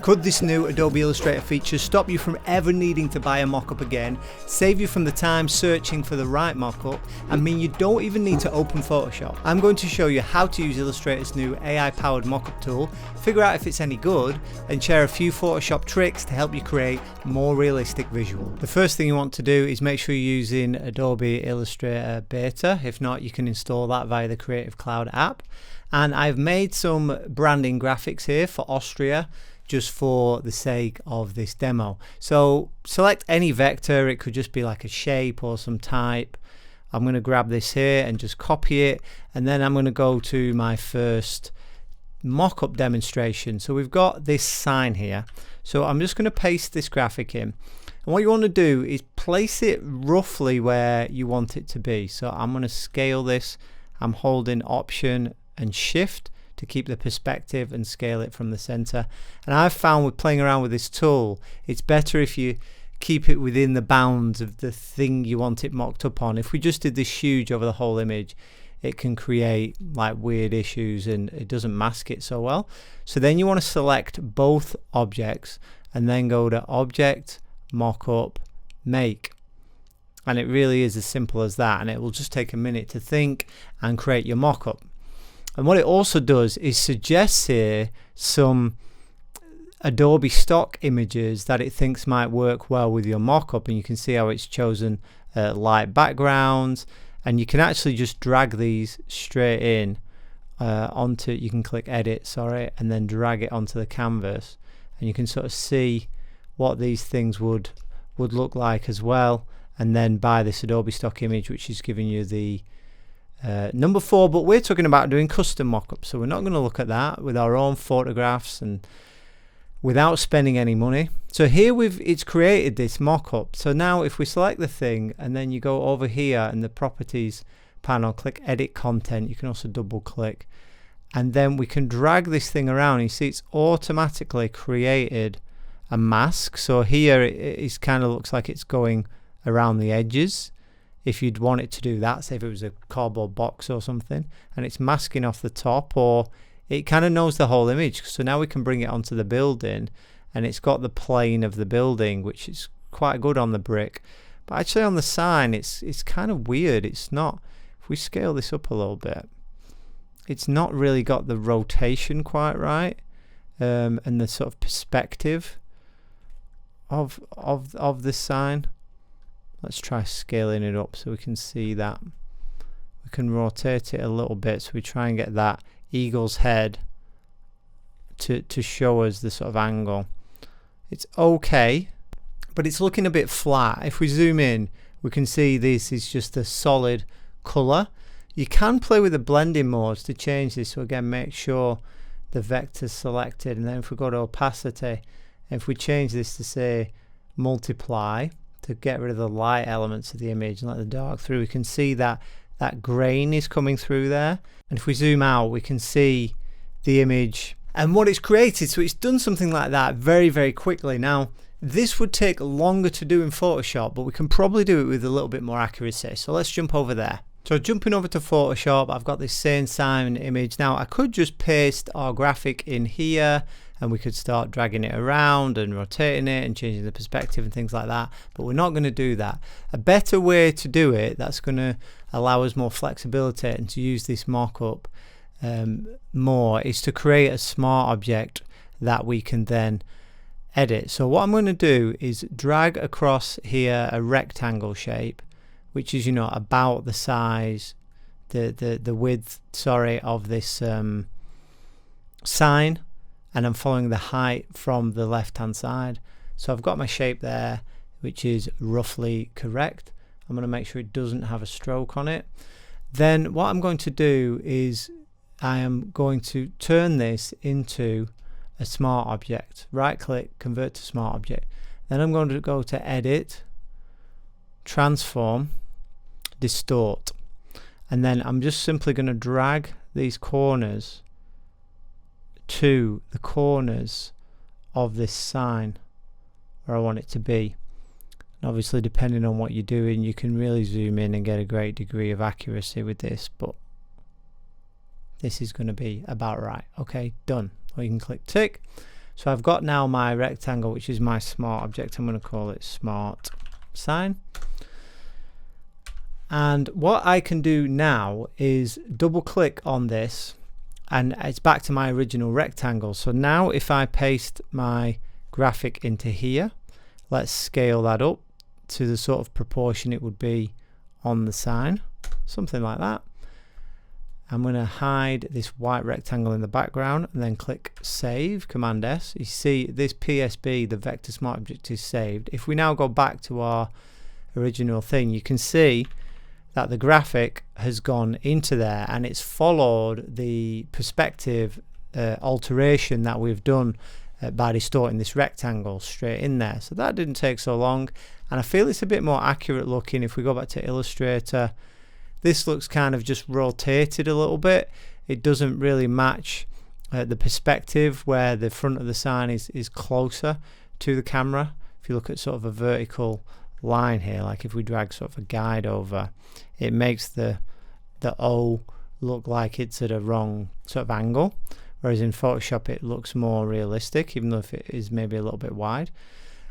Could this new Adobe Illustrator feature stop you from ever needing to buy a mockup again, save you from the time searching for the right mockup, and mean you don't even need to open Photoshop? I'm going to show you how to use Illustrator's new AI-powered mockup tool, figure out if it's any good, and share a few Photoshop tricks to help you create more realistic visuals. The first thing you want to do is make sure you're using Adobe Illustrator Beta. If not, you can install that via the Creative Cloud app. And I've made some branding graphics here for Austria, just for the sake of this demo. So select any vector. It could just be like a shape or some type. I'm going to grab this here and just copy it, and then I'm going to go to my first mock-up demonstration. So we've got this sign here, so I'm just going to paste this graphic in, and what you want to do is place it roughly where you want it to be. So I'm going to scale this. I'm holding Option and Shift to keep the perspective and scale it from the center. And I've found with playing around with this tool, it's better if you keep it within the bounds of the thing you want it mocked up on. If we just did this huge over the whole image, it can create like weird issues and it doesn't mask it so well. So then you want to select both objects and then go to Object, Mockup, Make. And it really is as simple as that, and it will just take a minute to think and create your mockup. And what it also does is suggests here some Adobe stock images that it thinks might work well with your mockup, and you can see how it's chosen light backgrounds, and you can actually just drag these straight in onto, you can click edit, sorry, and then drag it onto the canvas, and you can sort of see what these things would look like as well, and then buy this Adobe stock image, which is giving you the number 4, but we're talking about doing custom mockups, so we're not going to look at that with our own photographs and without spending any money. So here it's created this mockup. So now if we select the thing and then you go over here in the properties panel, click edit content, you can also double click, and then we can drag this thing around. You see it's automatically created a mask. So here it kind of looks like it's going around the edges. If you'd want it to do that, say if it was a cardboard box or something, and it's masking off the top, or it kind of knows the whole image. So now we can bring it onto the building, and it's got the plane of the building, which is quite good on the brick. But actually on the sign, it's kind of weird. It's not, if we scale this up a little bit, it's not really got the rotation quite right, and the sort of perspective of the sign. Let's try scaling it up so we can see that. We can rotate it a little bit, so we try and get that eagle's head to show us the sort of angle. It's okay, but it's looking a bit flat. If we zoom in, we can see this is just a solid color. You can play with the blending modes to change this. So again, make sure the vector's selected, and then if we go to opacity, if we change this to say multiply, to get rid of the light elements of the image and let the dark through, we can see that that grain is coming through there. And if we zoom out, we can see the image and what it's created. So it's done something like that very, very quickly. Now, this would take longer to do in Photoshop, but we can probably do it with a little bit more accuracy. So let's jump over there. So jumping over to Photoshop, I've got this same sign image. Now I could just paste our graphic in here, and we could start dragging it around and rotating it and changing the perspective and things like that, but we're not going to do that. A better way to do it that's going to allow us more flexibility and to use this mockup more is to create a smart object that we can then edit. So what I'm going to do is drag across here a rectangle shape, which is, you know, about the size, the width, sorry, of this sign, and I'm following the height from the left hand side. So I've got my shape there, which is roughly correct. I'm going to make sure it doesn't have a stroke on it. Then what I'm going to do is I am going to turn this into a smart object. Right click, convert to smart object. Then I'm going to go to edit, transform, distort, and then I'm just simply going to drag these corners to the corners of this sign where I want it to be. And obviously, depending on what you're doing, you can really zoom in and get a great degree of accuracy with this, but this is going to be about right. Okay, done. Or you can click tick. So I've got now my rectangle, which is my smart object. I'm going to call it smart sign. And what I can do now is double click on this, and it's back to my original rectangle. So now if I paste my graphic into here, let's scale that up to the sort of proportion it would be on the sign, something like that. I'm going to hide this white rectangle in the background and then click save, Command S. You see this PSB, the vector smart object, is saved. If we now go back to our original thing, you can see that the graphic has gone into there and it's followed the perspective alteration that we've done by distorting this rectangle straight in there. So that didn't take so long, and I feel it's a bit more accurate looking. If we go back to Illustrator, this looks kind of just rotated a little bit. It doesn't really match the perspective where the front of the sign is closer to the camera. If you look at sort of a vertical line here, like if we drag sort of a guide over, it makes the O look like it's at a wrong sort of angle, whereas in Photoshop it looks more realistic, even though if it is maybe a little bit wide.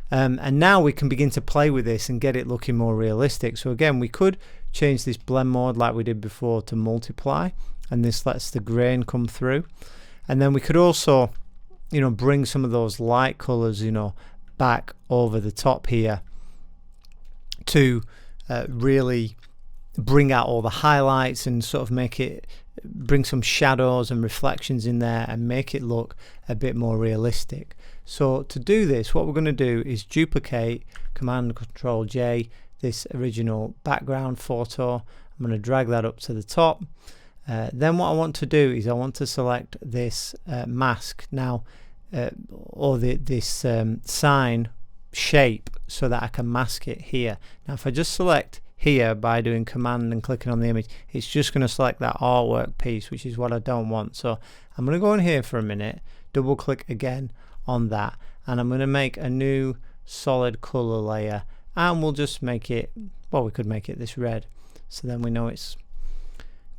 And now we can begin to play with this and get it looking more realistic. So again, we could change this blend mode like we did before to multiply, and this lets the grain come through. And then we could also, you know, bring some of those light colors, you know, back over the top here to really bring out all the highlights and sort of make it, bring some shadows and reflections in there and make it look a bit more realistic. So to do this, what we're going to do is duplicate, Command Control J, this original background photo. I'm going to drag that up to the top. Then what I want to do is I want to select this mask now, or this sign shape, so that I can mask it here. Now if I just select here by doing Command and clicking on the image, it's just going to select that artwork piece, which is what I don't want. So I'm going to go in here for a minute, double click again on that, and I'm going to make a new solid color layer, and we'll just make it, well, we could make it this red, so then we know it's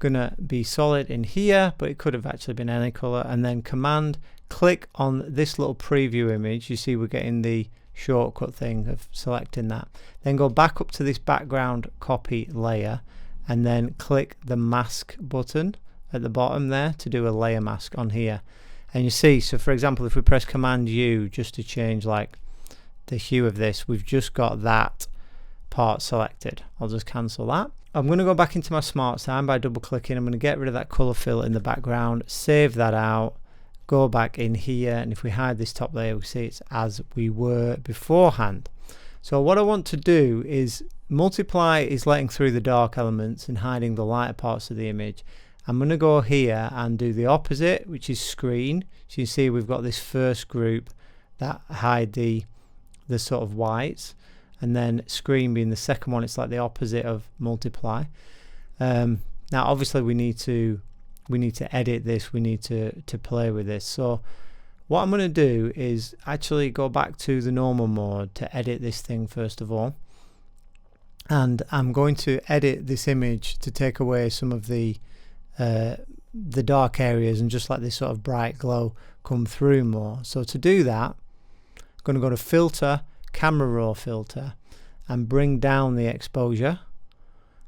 gonna be solid in here, but it could have actually been any color. And then Command click on this little preview image. You see we're getting the shortcut thing of selecting that. Then go back up to this background copy layer and then click the mask button at the bottom there to do a layer mask on here. And you see, so for example, if we press Command U just to change like the hue of this, we've just got that part selected. I'll just cancel that. I'm going to go back into my smart sign by double clicking. I'm going to get rid of that color fill in the background, save that out, go back in here, and if we hide this top layer, we see it's as we were beforehand. So what I want to do is multiply is letting through the dark elements and hiding the lighter parts of the image. I'm going to go here and do the opposite, which is screen. So you see we've got this first group that hide the sort of whites, and then screen being the second one. It's like the opposite of multiply. Now obviously we need to edit this, we need to play with this. So what I'm going to do is actually go back to the normal mode to edit this thing first of all, and I'm going to edit this image to take away some of the dark areas and just let this sort of bright glow come through more. So to do that, I'm going to go to filter, camera raw filter, and bring down the exposure.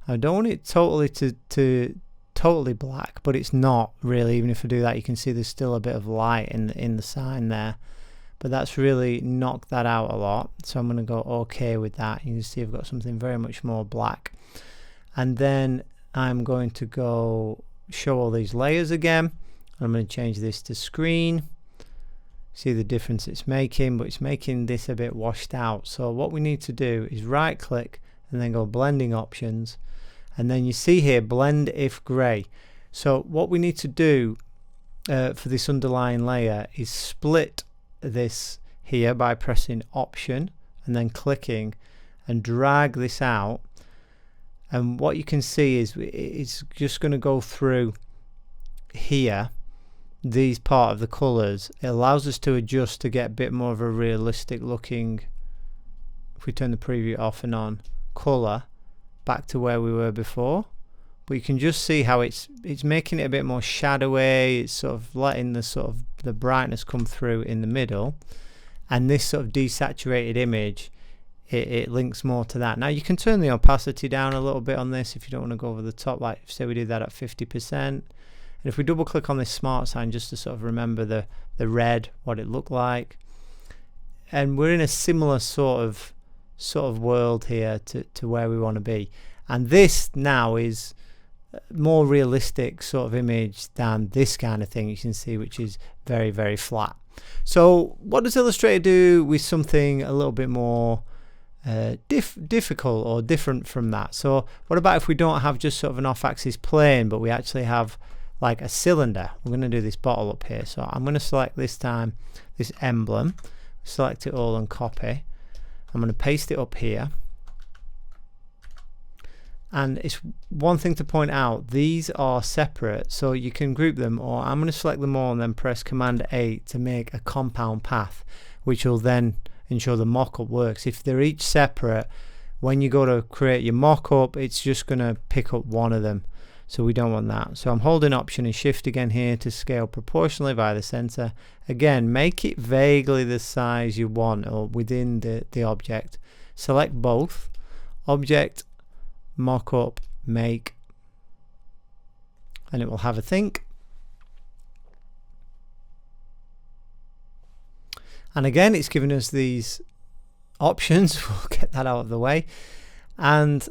I don't want it totally to totally black, but it's not really. Even if I do that, you can see there's still a bit of light in the sign there, but that's really knocked that out a lot. So I'm going to go OK with that. You can see I've got something very much more black, and then I'm going to go show all these layers again. I'm going to change this to screen. See the difference it's making, but it's making this a bit washed out. So what we need to do is right click and then go blending options, and then you see here blend if gray. So what we need to do for this underlying layer is split this here by pressing option and then clicking and drag this out, and what you can see is it's just going to go through here, these part of the colors. It allows us to adjust to get a bit more of a realistic looking, if we turn the preview off and on, color back to where we were before. But you can just see how it's making it a bit more shadowy. It's sort of letting the sort of the brightness come through in the middle, and this sort of desaturated image, it links more to that. Now you can turn the opacity down a little bit on this if you don't want to go over the top, like say we did that at 50%. And if we double click on this smart sign just to sort of remember the red, what it looked like, and we're in a similar sort of world here to where we want to be. And this now is more realistic sort of image than this kind of thing you can see, which is very, very flat. So what does Illustrator do with something a little bit more difficult or different from that? So what about if we don't have just sort of an off-axis plane, but we actually have like a cylinder? We're going to do this bottle up here, so I'm going to select this time this emblem, select it all and copy. I'm going to paste it up here. And it's one thing to point out, these are separate, so you can group them, or I'm going to select them all and then press Command 8 to make a compound path, which will then ensure the mockup works. If they're each separate, when you go to create your mockup, it's just going to pick up one of them, so we don't want that. So I'm holding Option and Shift again here to scale proportionally via the center. Again, make it vaguely the size you want or within the object. Select both, Object, Mockup, Make, and it will have a think. And again, it's given us these options. We'll get that out of the way, and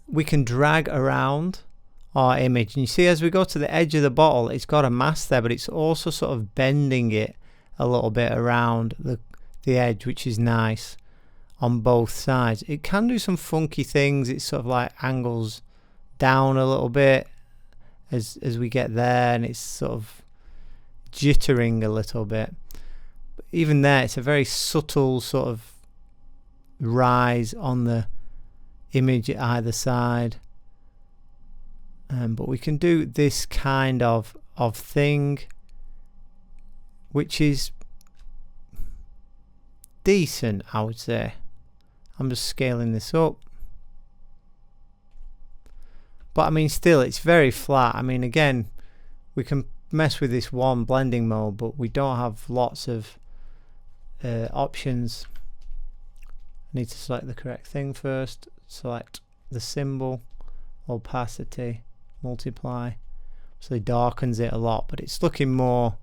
we can drag around our image. And you see, as we go to the edge of the bottle, it's got a mask there, but it's also sort of bending it a little bit around the edge, which is nice on both sides. It can do some funky things. It sort of like angles down a little bit as we get there, and it's sort of jittering a little bit. But even there, it's a very subtle sort of rise on the image at either side. But we can do this kind of thing, which is decent, I would say. I'm just scaling this up, but I mean, still it's very flat. I mean, again, we can mess with this one blending mode, but we don't have lots of options. I need to select the correct thing first. Select the symbol, opacity, multiply. So it darkens it a lot, but it's looking more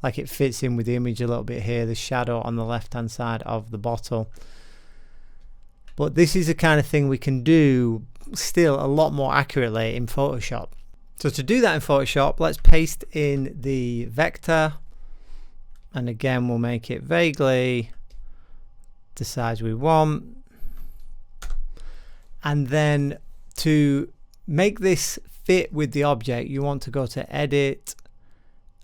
like it fits in with the image a little bit here, the shadow on the left hand side of the bottle. But this is the kind of thing we can do still a lot more accurately in Photoshop. So to do that in Photoshop, let's paste in the vector, and again we'll make it vaguely the size we want. And then to make this fit with the object, you want to go to Edit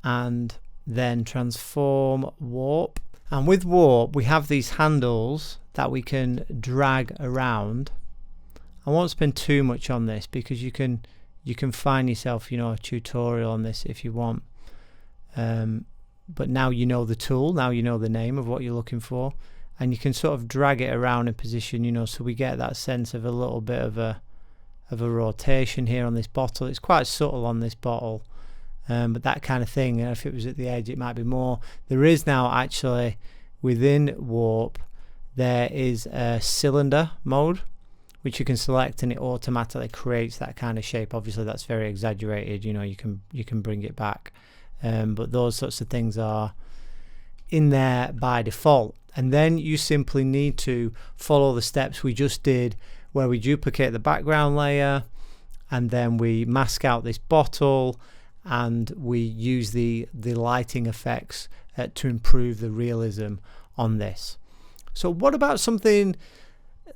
and then Transform Warp. And with Warp, we have these handles that we can drag around. I won't spend too much on this because you can find yourself, you know, a tutorial on this if you want. But now you know the tool, now you know the name of what you're looking for, and you can sort of drag it around in position, you know, so we get that sense of a little bit of a rotation here on this bottle. It's quite subtle on this bottle, but that kind of thing. And if it was at the edge, it might be more. There is now actually within Warp, there is a cylinder mode which you can select, and it automatically creates that kind of shape. Obviously that's very exaggerated, you know, you can bring it back, but those sorts of things are in there by default. And then you simply need to follow the steps we just did, where we duplicate the background layer, and then we mask out this bottle, and we use the lighting effects to improve the realism on this. So what about something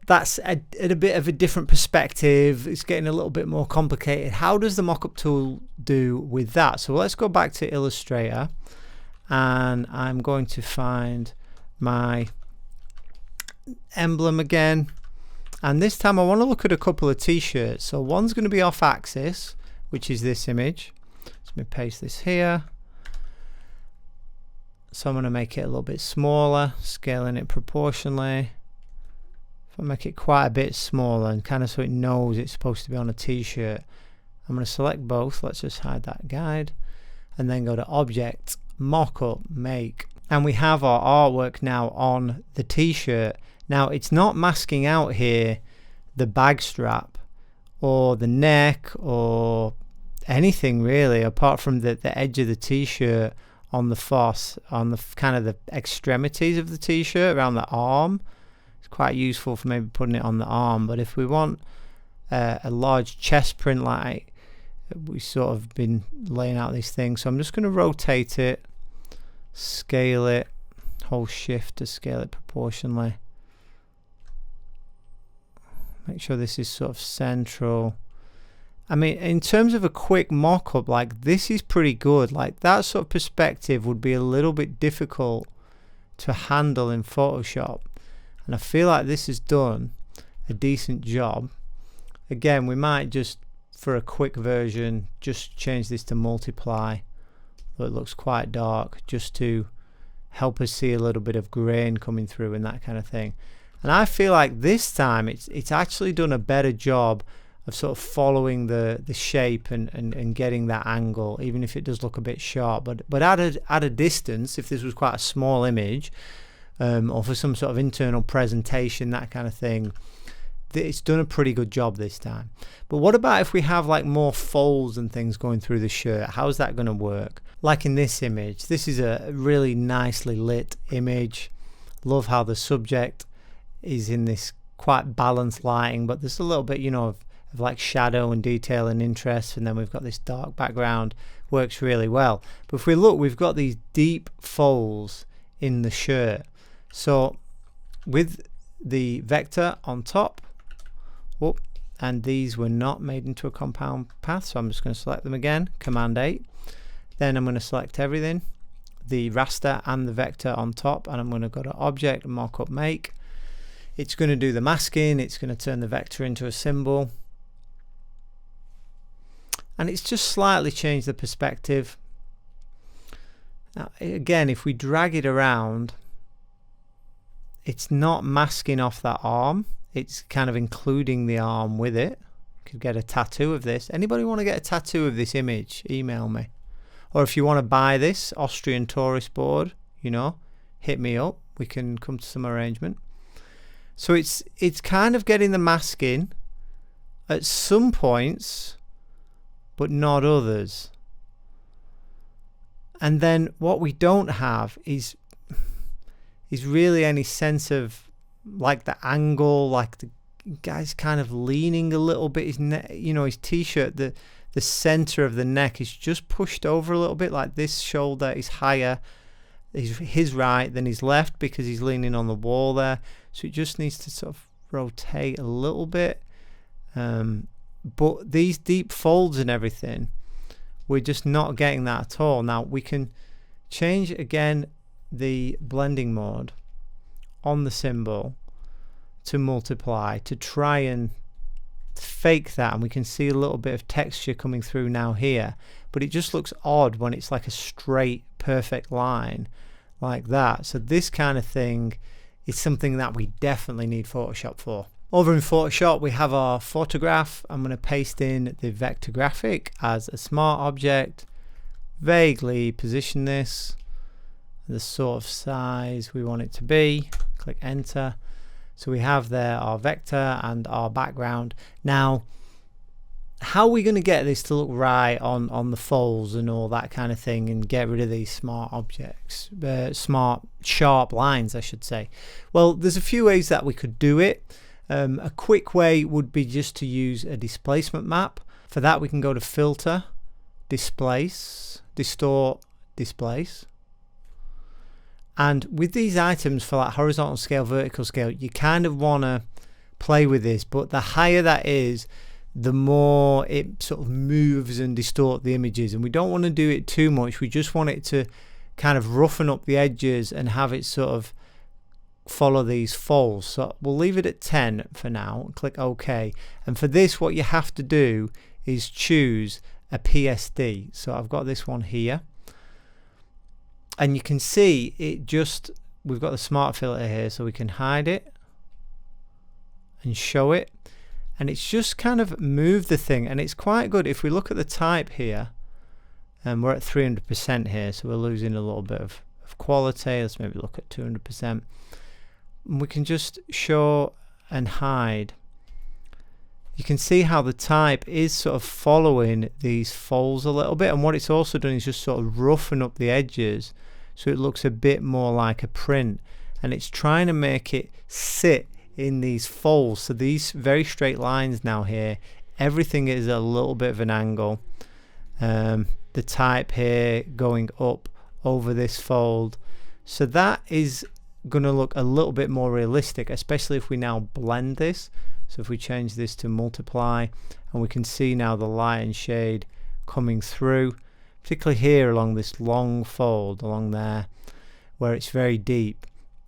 that's at a bit of a different perspective? It's getting a little bit more complicated. How does the mockup tool do with that? So let's go back to Illustrator, and I'm going to find my emblem again, and this time I want to look at a couple of t-shirts. So one's going to be off axis, which is this image. So let me paste this here. So I'm going to make it a little bit smaller, scaling it proportionally. If I make it quite a bit smaller and kind of so it knows it's supposed to be on a t-shirt, I'm going to select both. Let's just hide that guide, and then go to Object, mockup make, and we have our artwork now on the t-shirt. Now it's not masking out here the bag strap or the neck or anything really, apart from the edge of the t-shirt on the foss, on the kind of the extremities of the t-shirt around the arm. It's quite useful for maybe putting it on the arm, but if we want a large chest print like we sort of been laying out these things, so I'm just going to rotate it, scale it, hold shift to scale it proportionally, make sure this is sort of central. I mean, in terms of a quick mock-up, like this is pretty good. Like that sort of perspective would be a little bit difficult to handle in Photoshop, and I feel like this has done a decent job. Again, we might just, for a quick version, just change this to multiply, though it looks quite dark, just to help us see a little bit of grain coming through and that kind of thing. And I feel like this time it's actually done a better job of sort of following the shape and getting that angle, even if it does look a bit sharp. But at a distance, if this was quite a small image, or for some sort of internal presentation, that kind of thing, it's done a pretty good job this time. But what about if we have like more folds and things going through the shirt? How's that going to work? Like in this image, this is a really nicely lit image. Love how the subject is in this quite balanced lighting, but there's a little bit, you know, of like shadow and detail and interest, and then we've got this dark background. Works really well. But if we look, we've got these deep folds in the shirt. So with the vector on top, and these were not made into a compound path, so I'm just going to select them again, Command 8. Then I'm going to select everything, the raster and the vector on top, and I'm going to go to Object, Mockup, Make. It's going to do the masking, it's going to turn the vector into a symbol, and it's just slightly changed the perspective. Now again, if we drag it around, it's not masking off that arm, it's kind of including the arm with it. Could get a tattoo of this. Anybody want to get a tattoo of this image? Email me. Or if you want to buy this Austrian tourist board, you know, hit me up. We can come to some arrangement. So it's kind of getting the masking at some points, but not others. And then what we don't have is really any sense of like the angle, like the guy's kind of leaning a little bit, his neck, you know, his t-shirt, the center of the neck is just pushed over a little bit, like this shoulder is higher, his right than his left because he's leaning on the wall there, so it just needs to sort of rotate a little bit. But these deep folds and everything, we're just not getting that at all. Now we can change again the blending mode on the symbol to multiply to try and fake that, and we can see a little bit of texture coming through now here, but it just looks odd when it's like a straight perfect line like that. So this kind of thing is something that we definitely need Photoshop for. Over in Photoshop we have our photograph. I'm going to paste in the vector graphic as a smart object, vaguely position this the sort of size we want it to be, click enter. So we have there our vector and our background. Now how are we going to get this to look right on the folds and all that kind of thing, and get rid of these smart objects, smart sharp lines I should say? Well, there's a few ways that we could do it. A quick way would be just to use a displacement map. For that we can go to Filter, Displace, Distort, Displace. And with these items for like horizontal scale, vertical scale, you kind of want to play with this, but the higher that is, the more it sort of moves and distort the images, and we don't want to do it too much. We just want it to kind of roughen up the edges and have it sort of follow these folds. So we'll leave it at 10 for now, click OK. And for this what you have to do is choose a PSD. So I've got this one here, and you can see it just, we've got the smart filter here, so we can hide it and show it, and it's just kind of moved the thing, and it's quite good. If we look at the type here, and we're at 300% here, so we're losing a little bit of quality. Let's maybe look at 200%. And we can just show and hide. You can see how the type is sort of following these folds a little bit, and what it's also doing is just sort of roughen up the edges so it looks a bit more like a print, and it's trying to make it sit in these folds. So these very straight lines now here, everything is a little bit of an angle. The type here going up over this fold, so that is going to look a little bit more realistic, especially if we now blend this. So if we change this to multiply, and we can see now the light and shade coming through, particularly here along this long fold along there where it's very deep,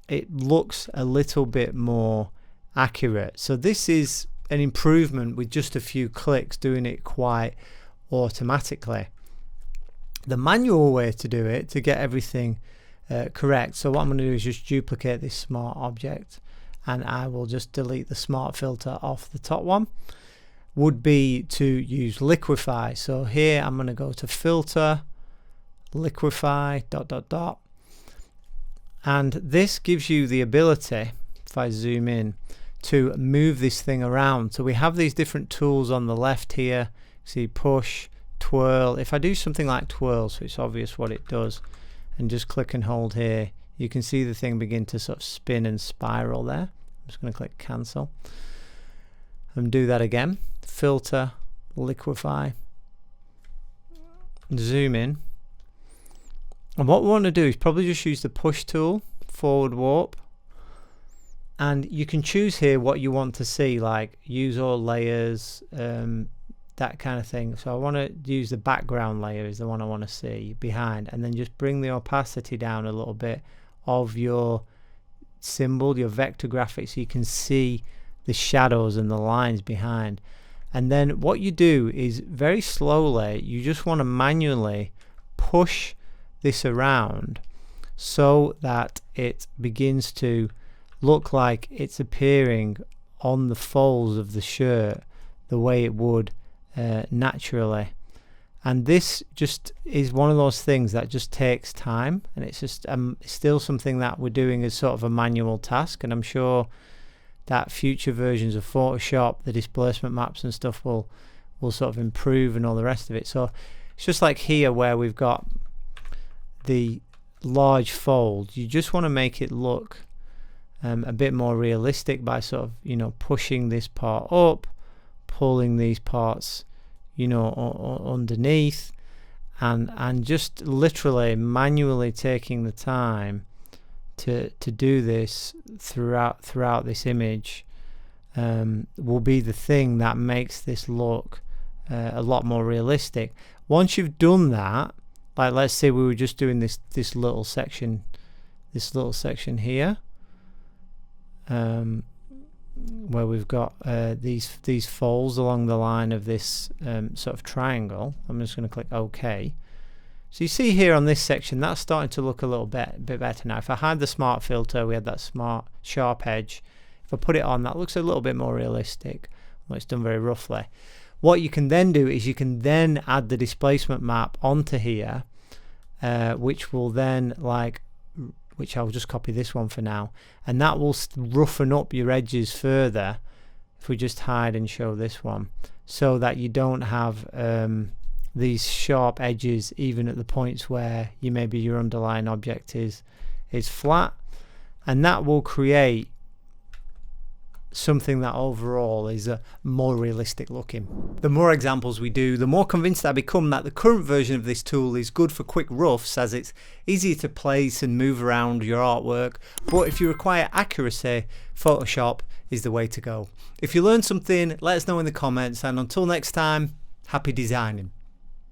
it looks a little bit more accurate. So this is an improvement with just a few clicks, doing it quite automatically. The manual way to do it, to get everything correct, so what I'm going to do is just duplicate this smart object, and I will just delete the smart filter off the top one, would be to use liquify. So here I'm going to go to filter, liquify, ... and this gives you the ability, if I zoom in, to move this thing around. So we have these different tools on the left here. See, push, twirl. If I do something like twirl, so it's obvious what it does, and just click and hold here, you can see the thing begin to sort of spin and spiral there. I'm just going to click cancel and do that again. Filter, liquify, zoom in, and what we want to do is probably just use the push tool, forward warp, and you can choose here what you want to see, like use all layers, that kind of thing. So I want to use the background layer is the one I want to see behind, and then just bring the opacity down a little bit of your symbol, your vector graphic, so you can see the shadows and the lines behind. And then what you do is very slowly, you just want to manually push this around so that it begins to look like it's appearing on the folds of the shirt the way it would naturally. And this just is one of those things that just takes time, and it's just still something that we're doing as sort of a manual task, and I'm sure that future versions of Photoshop, the displacement maps and stuff will sort of improve and all the rest of it. So it's just like here where we've got the large fold, you just want to make it look a bit more realistic by sort of, you know, pushing this part up, pulling these parts, you know, underneath, and just literally manually taking the time to do this throughout this image will be the thing that makes this look a lot more realistic. Once you've done that, like let's say we were just doing this little section here, where we've got these folds along the line of this sort of triangle. I'm just going to click OK. So you see here on this section that's starting to look a little bit better now. If I hide the smart filter, we had that smart sharp edge. If I put it on, that looks a little bit more realistic. Well, it's done very roughly. What you can then do is you can then add the displacement map onto here, which will then which I'll just copy this one for now, and that will roughen up your edges further. If we just hide and show this one, so that you don't have these sharp edges even at the points where maybe your underlying object is flat, and that will create something that overall is more realistic looking. The more examples we do, the more convinced I become that the current version of this tool is good for quick roughs, as it's easier to place and move around your artwork, but if you require accuracy, Photoshop is the way to go. If you learned something, let us know in the comments, and until next time, happy designing.